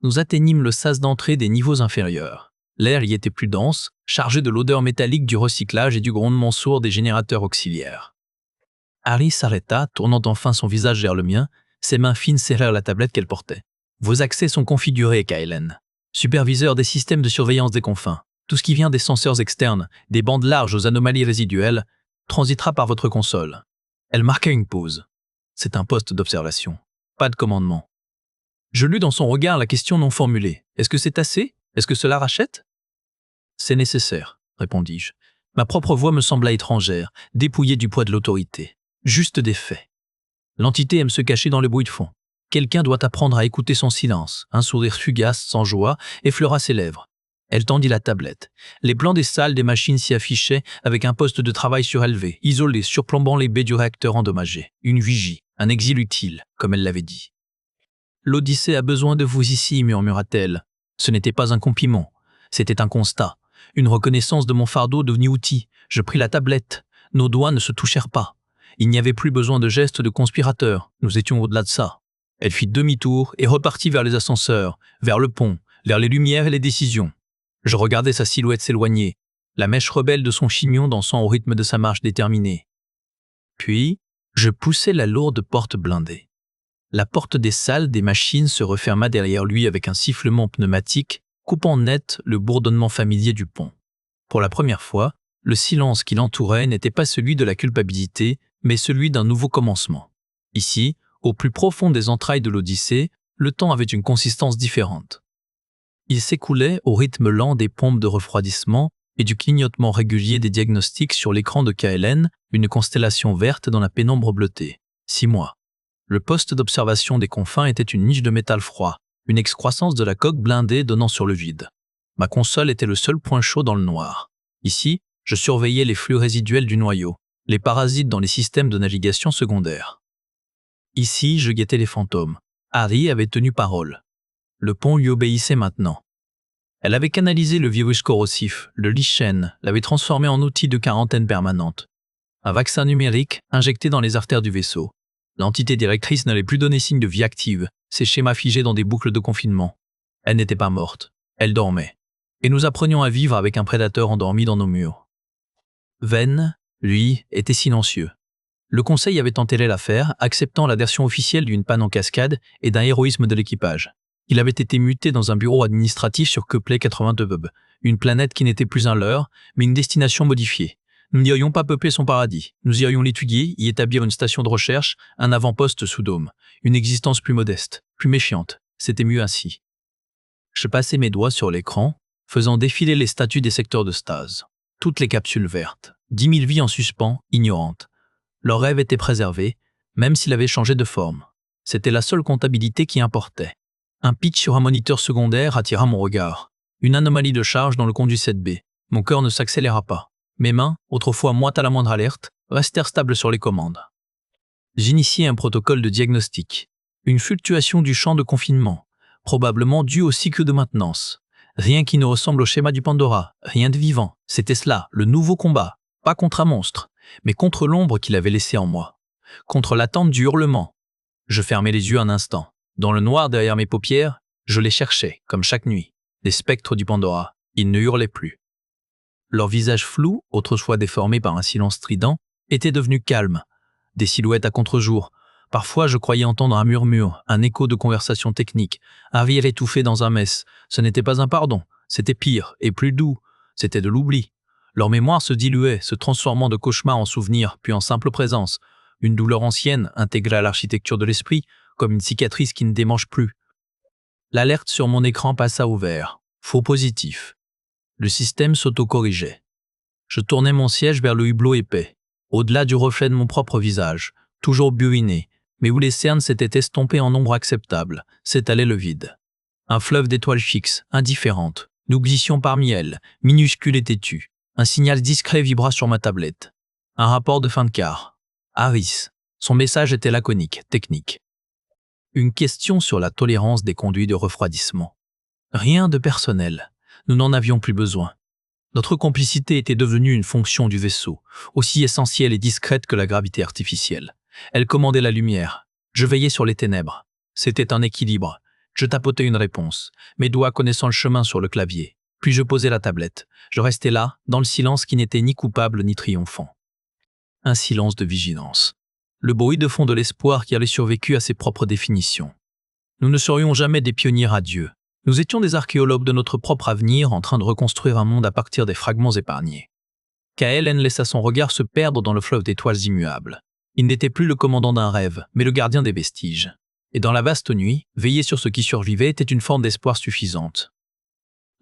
Nous atteignîmes le sas d'entrée des niveaux inférieurs. L'air y était plus dense, chargé de l'odeur métallique du recyclage et du grondement sourd des générateurs auxiliaires. Harry s'arrêta, tournant enfin son visage vers le mien, ses mains fines serrèrent la tablette qu'elle portait. « Vos accès sont configurés, Kylen. Superviseur des systèmes de surveillance des confins. Tout ce qui vient des senseurs externes, des bandes larges aux anomalies résiduelles, transitera par votre console. » Elle marqua une pause. C'est un poste d'observation. Pas de commandement. Je lus dans son regard la question non formulée. Est-ce que c'est assez? Est-ce que cela rachète? C'est nécessaire, répondis-je. Ma propre voix me sembla étrangère, dépouillée du poids de l'autorité. Juste des faits. L'entité aime se cacher dans le bruit de fond. Quelqu'un doit apprendre à écouter son silence. Un sourire fugace, sans joie, effleura ses lèvres. Elle tendit la tablette. Les plans des salles des machines s'y affichaient avec un poste de travail surélevé, isolé, surplombant les baies du réacteur endommagé. Une vigie, un exil utile, comme elle l'avait dit. « L'Odyssée a besoin de vous ici, murmura-t-elle. Ce n'était pas un compliment, c'était un constat. Une reconnaissance de mon fardeau devenu outil. Je pris la tablette. Nos doigts ne se touchèrent pas. Il n'y avait plus besoin de gestes de conspirateurs. Nous étions au-delà de ça. Elle fit demi-tour et repartit vers les ascenseurs, vers le pont, vers les lumières et les décisions. Je regardais sa silhouette s'éloigner, la mèche rebelle de son chignon dansant au rythme de sa marche déterminée. Puis, je poussai la lourde porte blindée. La porte des salles des machines se referma derrière lui avec un sifflement pneumatique, coupant net le bourdonnement familier du pont. Pour la première fois, le silence qui l'entourait n'était pas celui de la culpabilité, mais celui d'un nouveau commencement. Ici, au plus profond des entrailles de l'Odyssée, le temps avait une consistance différente. Il s'écoulait au rythme lent des pompes de refroidissement et du clignotement régulier des diagnostics sur l'écran de KLN, une constellation verte dans la pénombre bleutée. 6 mois. Le poste d'observation des confins était une niche de métal froid, une excroissance de la coque blindée donnant sur le vide. Ma console était le seul point chaud dans le noir. Ici, je surveillais les flux résiduels du noyau, les parasites dans les systèmes de navigation secondaires. Ici, je guettais les fantômes. Harry avait tenu parole. Le pont lui obéissait maintenant. Elle avait canalisé le virus corrosif, le lichen, l'avait transformé en outil de quarantaine permanente. Un vaccin numérique injecté dans les artères du vaisseau. L'entité directrice n'allait plus donner signe de vie active, ses schémas figés dans des boucles de confinement. Elle n'était pas morte, elle dormait. Et nous apprenions à vivre avec un prédateur endormi dans nos murs. Venn, lui, était silencieux. Le conseil avait enterré l'affaire, acceptant la version officielle d'une panne en cascade et d'un héroïsme de l'équipage. Il avait été muté dans un bureau administratif sur Kepler 82b, une planète qui n'était plus un leurre, mais une destination modifiée. Nous n'irions pas peupler son paradis. Nous irions l'étudier, y établir une station de recherche, un avant-poste sous dôme. Une existence plus modeste, plus méfiante. C'était mieux ainsi. Je passai mes doigts sur l'écran, faisant défiler les statuts des secteurs de stase. Toutes les capsules vertes. 10 000 vies en suspens, ignorantes. Leur rêve était préservé, même s'il avait changé de forme. C'était la seule comptabilité qui importait. Un pitch sur un moniteur secondaire attira mon regard. Une anomalie de charge dans le conduit 7B. Mon cœur ne s'accéléra pas. Mes mains, autrefois moites à la moindre alerte, restèrent stables sur les commandes. J'initiai un protocole de diagnostic. Une fluctuation du champ de confinement, probablement due au cycle de maintenance. Rien qui ne ressemble au schéma du Pandora, rien de vivant. C'était cela, le nouveau combat. Pas contre un monstre, mais contre l'ombre qu'il avait laissée en moi. Contre l'attente du hurlement. Je fermai les yeux un instant. Dans le noir derrière mes paupières, je les cherchais, comme chaque nuit. Les spectres du Pandora. Ils ne hurlaient plus. Leurs visages flous, autrefois déformés par un silence strident, étaient devenus calmes. Des silhouettes à contre-jour. Parfois, je croyais entendre un murmure, un écho de conversation technique, un rire étouffé dans un mess. Ce n'était pas un pardon, c'était pire et plus doux. C'était de l'oubli. Leur mémoire se diluait, se transformant de cauchemar en souvenir, puis en simple présence. Une douleur ancienne, intégrée à l'architecture de l'esprit, comme une cicatrice qui ne démange plus. L'alerte sur mon écran passa au vert. Faux positif. Le système s'auto-corrigeait. Je tournais mon siège vers le hublot épais, au-delà du reflet de mon propre visage, toujours buiné, mais où les cernes s'étaient estompées en ombre acceptable, s'étalait le vide. Un fleuve d'étoiles fixes, indifférentes. Nous glissions parmi elles, minuscules et têtues. Un signal discret vibra sur ma tablette. Un rapport de fin de quart. Harris. Son message était laconique, technique. Une question sur la tolérance des conduits de refroidissement. Rien de personnel. Nous n'en avions plus besoin. Notre complicité était devenue une fonction du vaisseau, aussi essentielle et discrète que la gravité artificielle. Elle commandait la lumière. Je veillais sur les ténèbres. C'était un équilibre. Je tapotais une réponse, mes doigts connaissant le chemin sur le clavier. Puis je posais la tablette. Je restais là, dans le silence qui n'était ni coupable ni triomphant. Un silence de vigilance. Le bruit de fond de l'espoir qui avait survécu à ses propres définitions. Nous ne serions jamais des pionniers radieux. Nous étions des archéologues de notre propre avenir en train de reconstruire un monde à partir des fragments épargnés. Kaelen laissa son regard se perdre dans le fleuve d'étoiles immuables. Il n'était plus le commandant d'un rêve, mais le gardien des vestiges. Et dans la vaste nuit, veiller sur ce qui survivait était une forme d'espoir suffisante.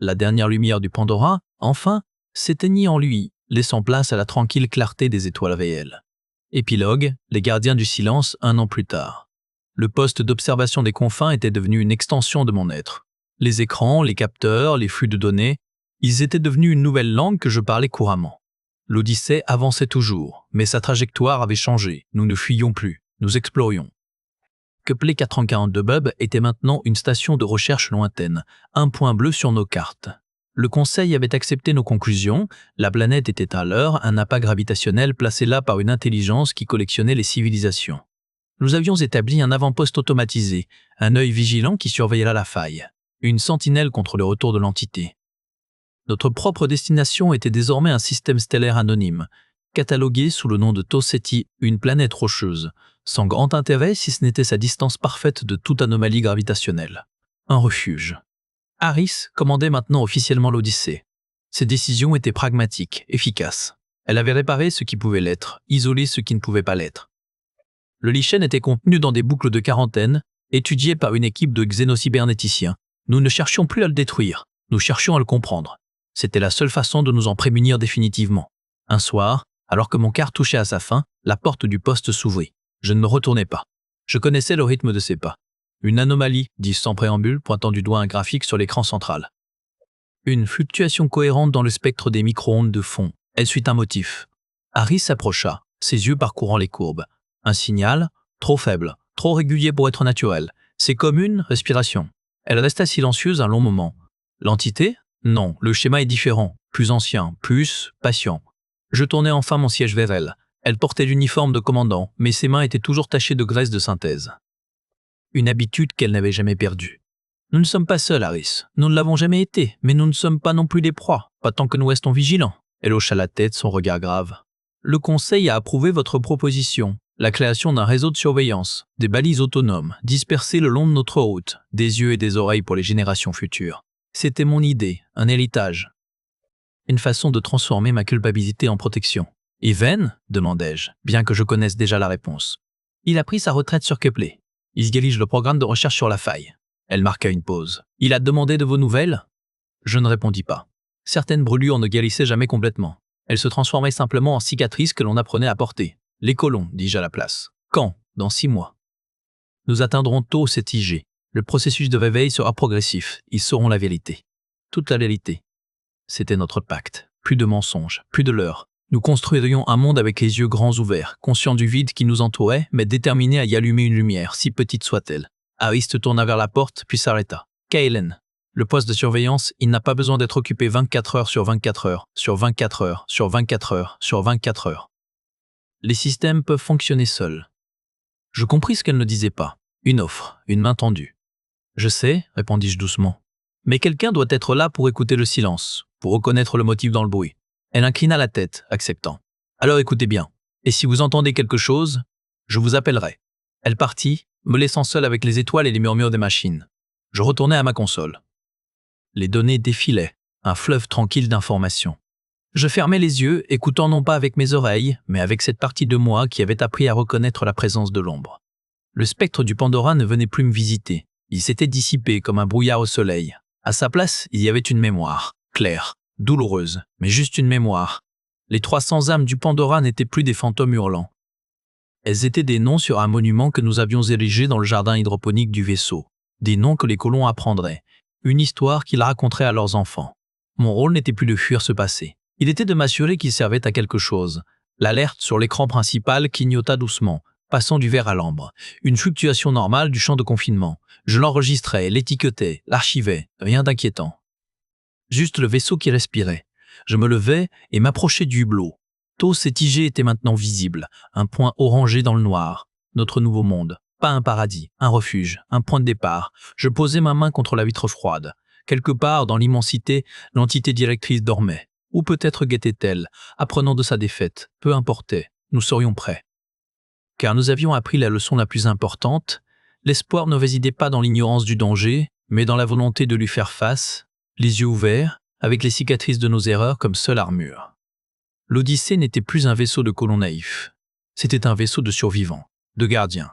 La dernière lumière du Pandora, enfin, s'éteignit en lui, laissant place à la tranquille clarté des étoiles réelles. Épilogue, les gardiens du silence 1 an plus tard. Le poste d'observation des confins était devenu une extension de mon être. Les écrans, les capteurs, les flux de données, ils étaient devenus une nouvelle langue que je parlais couramment. L'Odyssée avançait toujours, mais sa trajectoire avait changé. Nous ne fuyions plus, nous explorions. Kepler 442 Bub était maintenant une station de recherche lointaine, un point bleu sur nos cartes. Le Conseil avait accepté nos conclusions, la planète était à l'heure, un appât gravitationnel placé là par une intelligence qui collectionnait les civilisations. Nous avions établi un avant-poste automatisé, un œil vigilant qui surveillait là la faille, une sentinelle contre le retour de l'entité. Notre propre destination était désormais un système stellaire anonyme, catalogué sous le nom de Toseti, une planète rocheuse, sans grand intérêt si ce n'était sa distance parfaite de toute anomalie gravitationnelle. Un refuge. Harris commandait maintenant officiellement l'Odyssée. Ses décisions étaient pragmatiques, efficaces. Elle avait réparé ce qui pouvait l'être, isolé ce qui ne pouvait pas l'être. Le lichen était contenu dans des boucles de quarantaine, étudiées par une équipe de xénocyberneticiens. Nous ne cherchions plus à le détruire, nous cherchions à le comprendre. C'était la seule façon de nous en prémunir définitivement. Un soir, alors que mon quart touchait à sa fin, la porte du poste s'ouvrit. Je ne me retournai pas. Je connaissais le rythme de ses pas. Une anomalie, dis-je sans préambule, pointant du doigt un graphique sur l'écran central. Une fluctuation cohérente dans le spectre des micro-ondes de fond. Elle suit un motif. Harris s'approcha, ses yeux parcourant les courbes. Un signal, trop faible, trop régulier pour être naturel. C'est comme une respiration. Elle resta silencieuse un long moment. L'entité? Non, le schéma est différent, plus ancien, plus patient. Je tournai enfin mon siège vers elle. Elle portait l'uniforme de commandant, mais ses mains étaient toujours tachées de graisse de synthèse. Une habitude qu'elle n'avait jamais perdue. Nous ne sommes pas seuls, Harris. Nous ne l'avons jamais été, mais nous ne sommes pas non plus des proies, pas tant que nous restons vigilants. Elle hocha la tête, son regard grave. Le Conseil a approuvé votre proposition. La création d'un réseau de surveillance, des balises autonomes, dispersées le long de notre route, des yeux et des oreilles pour les générations futures. C'était mon idée, un héritage. Une façon de transformer ma culpabilité en protection. Et Venn, demandai-je, bien que je connaisse déjà la réponse. Il a pris sa retraite sur Kepler. Il dirige le programme de recherche sur la faille. Elle marqua une pause. Il a demandé de vos nouvelles? Je ne répondis pas. Certaines brûlures ne guérissaient jamais complètement. Elles se transformaient simplement en cicatrices que l'on apprenait à porter. Les colons, dis-je à la place. Quand? Dans 6 mois. Nous atteindrons tôt cet IG. Le processus de réveil sera progressif. Ils sauront la vérité. Toute la vérité. C'était notre pacte. Plus de mensonges, plus de leurres. Nous construirions un monde avec les yeux grands ouverts, conscients du vide qui nous entourait, mais déterminés à y allumer une lumière, si petite soit-elle. Harris se tourna vers la porte, puis s'arrêta. Kaelen. Le poste de surveillance, il n'a pas besoin d'être occupé 24 heures sur 24 heures, sur 24 heures, sur 24 heures, sur 24 heures. Les systèmes peuvent fonctionner seuls. Je compris ce qu'elle ne disait pas. Une offre, une main tendue. Je sais, répondis-je doucement. Mais quelqu'un doit être là pour écouter le silence, pour reconnaître le motif dans le bruit. Elle inclina la tête, acceptant. Alors écoutez bien. Et si vous entendez quelque chose, je vous appellerai. Elle partit, me laissant seul avec les étoiles et les murmures des machines. Je retournai à ma console. Les données défilaient, un fleuve tranquille d'informations. Je fermais les yeux, écoutant non pas avec mes oreilles, mais avec cette partie de moi qui avait appris à reconnaître la présence de l'ombre. Le spectre du Pandora ne venait plus me visiter. Il s'était dissipé comme un brouillard au soleil. À sa place, il y avait une mémoire, claire, douloureuse, mais juste une mémoire. Les 300 âmes du Pandora n'étaient plus des fantômes hurlants. Elles étaient des noms sur un monument que nous avions érigé dans le jardin hydroponique du vaisseau. Des noms que les colons apprendraient. Une histoire qu'ils raconteraient à leurs enfants. Mon rôle n'était plus de fuir ce passé. Il était de m'assurer qu'il servait à quelque chose. L'alerte sur l'écran principal clignota doucement, passant du vert à l'ambre. Une fluctuation normale du champ de confinement. Je l'enregistrais, l'étiquetais, l'archivais, rien d'inquiétant. Juste le vaisseau qui respirait. Je me levais et m'approchais du hublot. Tos et Tigé étaient maintenant visibles, un point orangé dans le noir. Notre nouveau monde. Pas un paradis, un refuge, un point de départ. Je posais ma main contre la vitre froide. Quelque part dans l'immensité, l'entité directrice dormait. Ou peut-être guettait-elle, apprenant de sa défaite. Peu importait, nous serions prêts. Car nous avions appris la leçon la plus importante. L'espoir ne résidait pas dans l'ignorance du danger, mais dans la volonté de lui faire face, les yeux ouverts, avec les cicatrices de nos erreurs comme seule armure. L'Odyssée n'était plus un vaisseau de colons naïfs. C'était un vaisseau de survivants, de gardiens.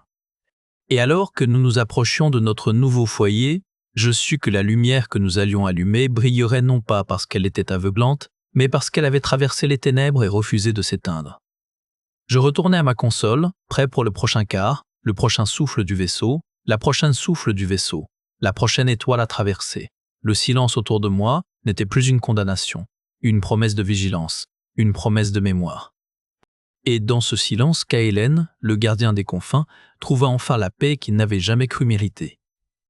Et alors que nous nous approchions de notre nouveau foyer, je sus que la lumière que nous allions allumer brillerait non pas parce qu'elle était aveuglante, mais parce qu'elle avait traversé les ténèbres et refusé de s'éteindre. Je retournai à ma console, prêt pour le prochain quart, le prochain souffle du vaisseau, la prochaine souffle du vaisseau, la prochaine étoile à traverser. Le silence autour de moi n'était plus une condamnation, une promesse de vigilance, une promesse de mémoire. Et dans ce silence, Kaelen, le gardien des confins, trouva enfin la paix qu'il n'avait jamais cru mériter.